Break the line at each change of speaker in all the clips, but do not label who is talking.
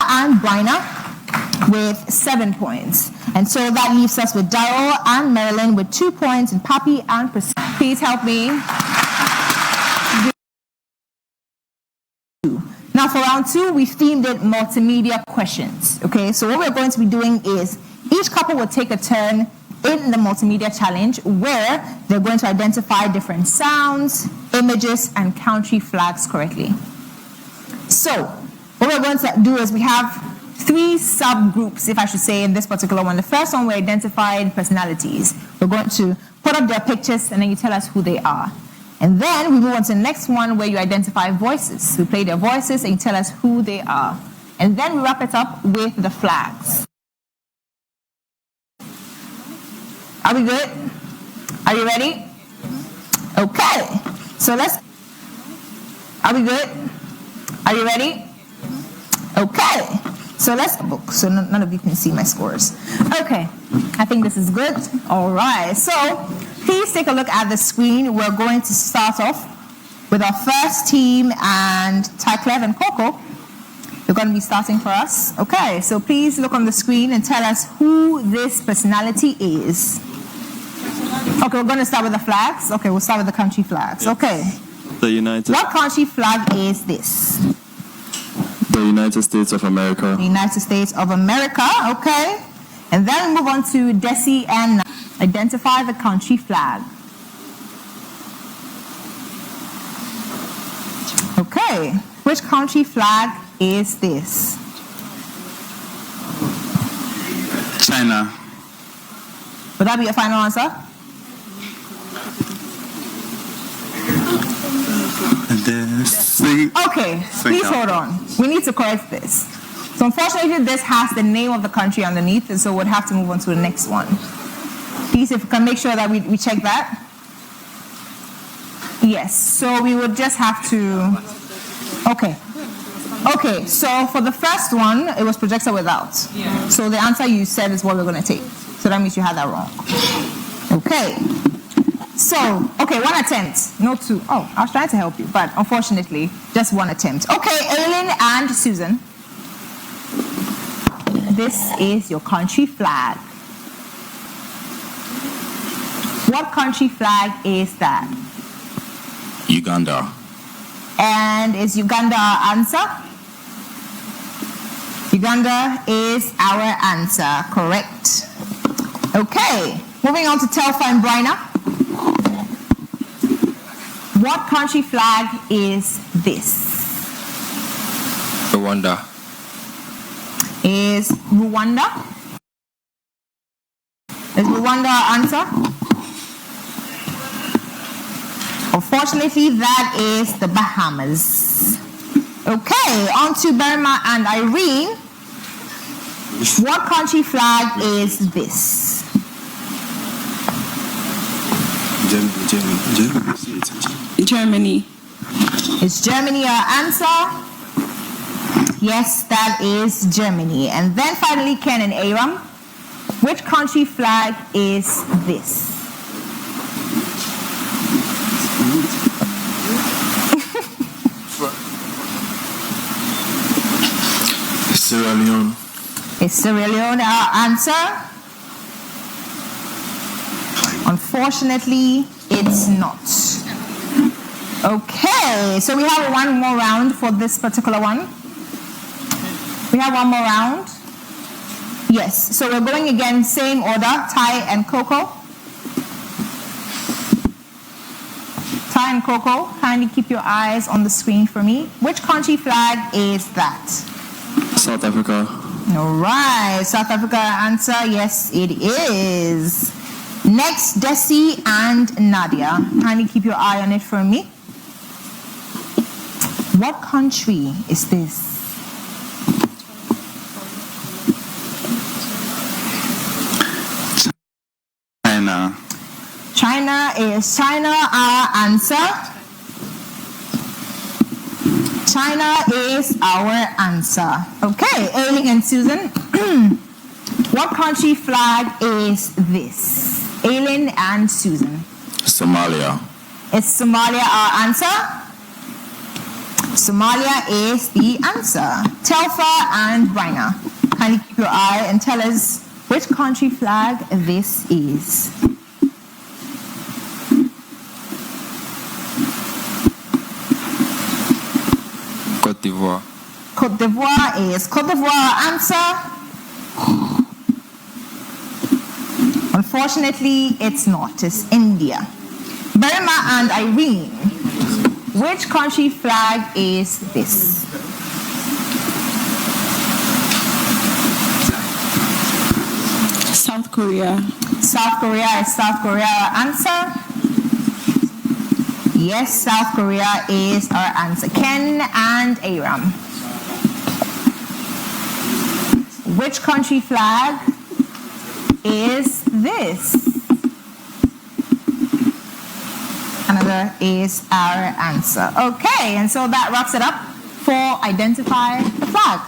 and Bryna with 7 points. And so that leaves us with Daryl and Marilyn with 2 points, and Papi and Priscilla. Please help me. Now for round 2, we've themed it multimedia questions. Okay, so what we're going to be doing is each couple will take a turn in the multimedia challenge where they're going to identify different sounds, images, and country flags correctly. So what we're going to do is we have 3 subgroups, if I should say, in this particular one. The first one, we identified personalities. We're going to put up their pictures and then you tell us who they are. And then we move on to the next one where you identify voices. We play their voices and you tell us who they are. And then we wrap it up with the flags. Are we good? Are you ready? Okay. So are we good? Are you ready? Okay. So let's book. So none of you can see my scores. Okay. I think this is good. All right. So please take a look at the screen. We're going to start off with our first team, and Tyclev and Coco, you're going to be starting for us. Okay. So please look on the screen and tell us who this personality is. Okay, we're going to start with the flags. Okay, we'll start with the country flags. Okay.
The United.
What country flag is this?
The United States of America.
The United States of America. Okay. And then we move on to Desi and identify the country flag. Okay. Which country flag is this?
China.
Would that be your final answer? Okay, please hold on. We need to correct this. So unfortunately, this has the name of the country underneath, and so we'll have to move on to the next one. Please, if we can make sure that we check that. Yes, so we would just have to... Okay. Okay, so for the first one, it was projected without. Yeah. So the answer you said is what we're going to take. So that means you had that wrong. Okay. So, okay, 1 attempt, no 2. Oh, I was trying to help you, but unfortunately, just 1 attempt. Okay, Aileen and Susan. This is your country flag. What country flag is that?
Uganda.
And is Uganda our answer? Uganda is our answer, correct. Okay, moving on to Telfa and Bryna. What country flag is this?
Rwanda.
Is Rwanda? Is Rwanda our answer? Unfortunately, that is the Bahamas. Okay, on to Burma and Irene. What country flag is this?
Germany.
Is Germany our answer? Yes, that is Germany. And then finally, Ken and Aram. Which country flag is this?
Sierra Leone.
Is Sierra Leone our answer? Unfortunately, it's not. Okay, so we have one more round for this particular one. We have one more round. Yes, so we're going again, same order, Ty and Coco. Ty and Coco, kindly keep your eyes on the screen for me. Which country flag is that?
South Africa.
All right, South Africa answer, yes it is. Next, Desi and Nadia. Kindly keep your eye on it for me. What country is this?
China.
China is our answer. China is our answer. Okay, Aileen and Susan. What country flag is this? Aileen and Susan.
Somalia.
Is Somalia our answer? Somalia is the answer. Telfa and Bryna, kindly keep your eye and tell us which country flag this is.
Côte d'Ivoire.
Côte d'Ivoire is Côte d'Ivoire answer. Unfortunately, it's not. It's India. Burma and Irene, which country flag is this?
South Korea.
South Korea is South Korea answer. Yes, South Korea is our answer. Ken and Aram, which country flag is this? Canada is our answer. Okay, and so that wraps it up for Identify the Flag.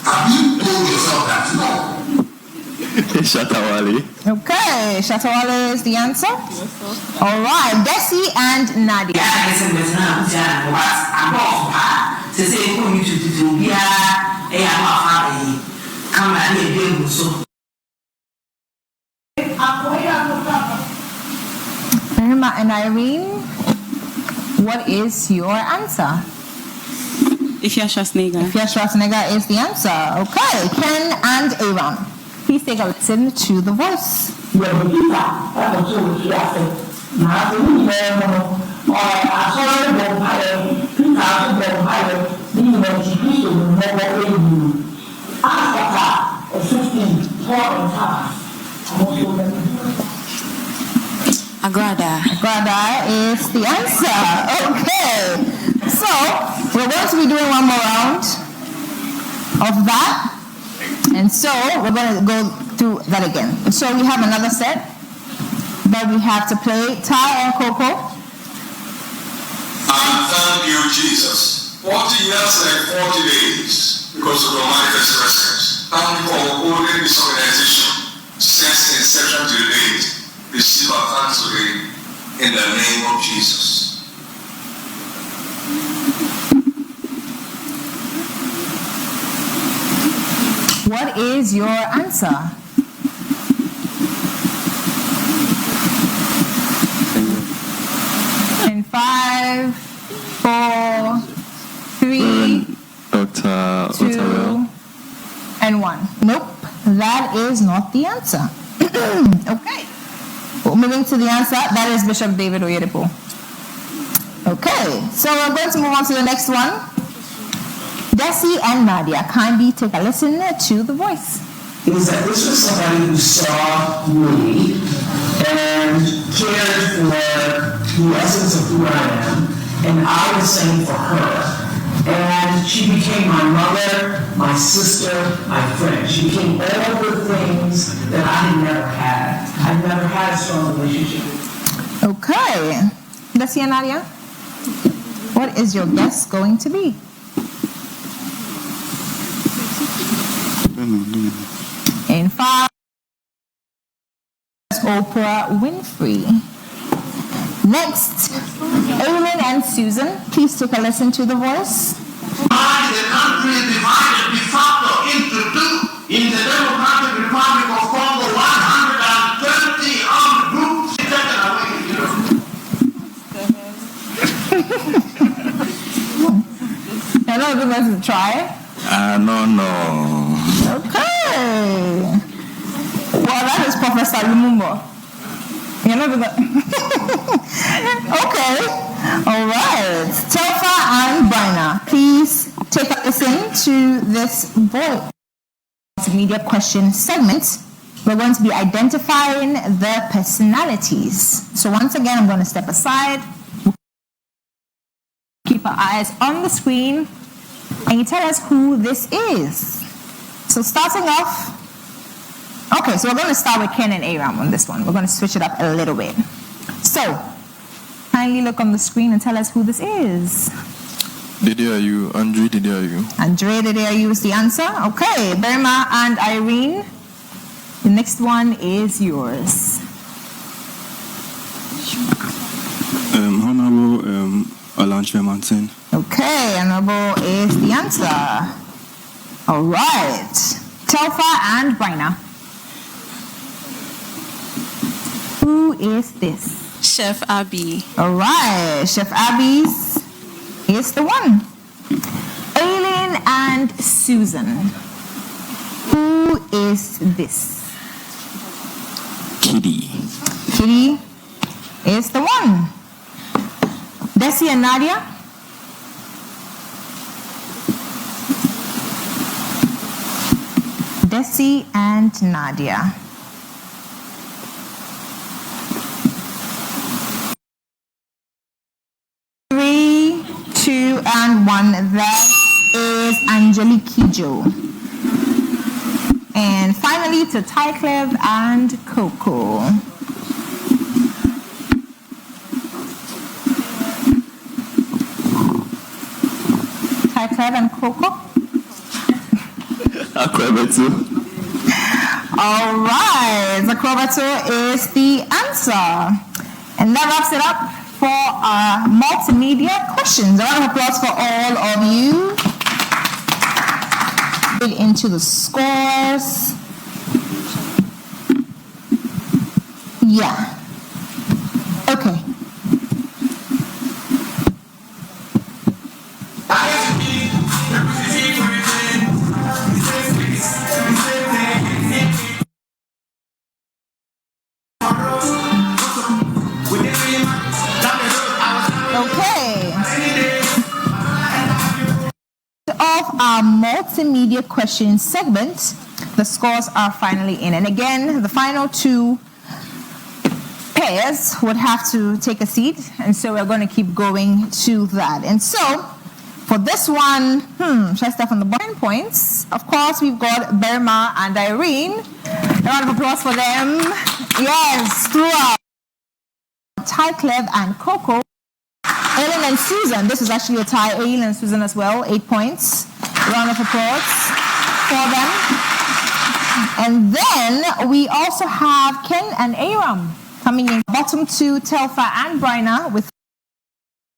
Have you told yourself that? No.
Shatawale.
Okay, Shatawale is the answer. All right, Desi and Nadia. Irma and Irene, what is your answer?
Ifya Schwarzenegger.
Ifya Schwarzenegger is the answer. Okay, Ken and Aram, please take a listen to the voice.
Agrada.
Agrada is the answer. Okay, so we're going to be doing one more round of that. And so we're going to go through that again. So we have another set that we have to play. Ty and Coco.
And thank you, Jesus. 40 years like 40 days because of your manifest presence. Thank you for upholding this organization since inception to the date. Receive our thanks today in the name of Jesus.
What is your answer? In 5, 4, 3,
Dr.
2, and 1. Nope, that is not the answer. Okay. Well, moving to the answer, that is Bishop David Oyedepo. Okay, so we're going to move on to the next one. Desi and Nadia, kindly take a listen to the voice.
Is that this was somebody who saw me and cared for the essence of who I am, and I was saying for her. And she became my mother, my sister, my friend. She became all the things that I had never had. I never had a strong relationship.
Okay. Desi and Nadia, what is your guess going to be? In 5, Oprah Winfrey. Next, Aylin and Susan, please take a listen to the voice.
The country is divided de facto into two. In the Democratic Republic of Congo, 130 armed groups taken away.
I know if you guys to try.
No.
Okay. Well, that is Professor Lumumba. You're not gonna... Okay. All right. Telfa and Bryna, please take a listen to this voice. Media question segment. We're going to be identifying the personalities. So once again, I'm going to step aside. Keep our eyes on the screen. And you tell us who this is. So starting off, okay, so we're going to start with Ken and Aram on this one. We're going to switch it up a little bit. So, kindly look on the screen and tell us who this is.
Did they hear you? Andre, did they hear you?
Andre, did they use the answer? Okay, Berma and Irene, the next one is yours.
Honorable Alan Tremonton.
Okay, Honorable is the answer. All right. Telfa and Bryna. Who is this?
Chef Abby.
All right, Chef Abby's is the one. Aileen and Susan. Who is this?
Kitty.
Kitty is the one. Desi and Nadia. Desi and Nadia. Three, two, and one. That is Angelique Kijo. And finally to Tyclev and Coco. Tyclev and Coco.
Akwebetu.
All right, Zakrobato is the answer. And that wraps it up for our multimedia questions. A round of applause for all of you. Into the scores. Yeah. Okay. Of our multimedia question segment, the scores are finally in. And again, the final two pairs would have to take a seat. And so we're going to keep going to that. And so for this one, should I start from the bottom points? Of course, we've got Berma and Irene. A round of applause for them. Yes, throughout. Tyclev and Coco. Aileen and Susan, this is actually a tie. Aileen and Susan as well, 8 points. Round of applause for them. And then we also have Ken and Aram coming in. Bottom two, Telfa and Bryna with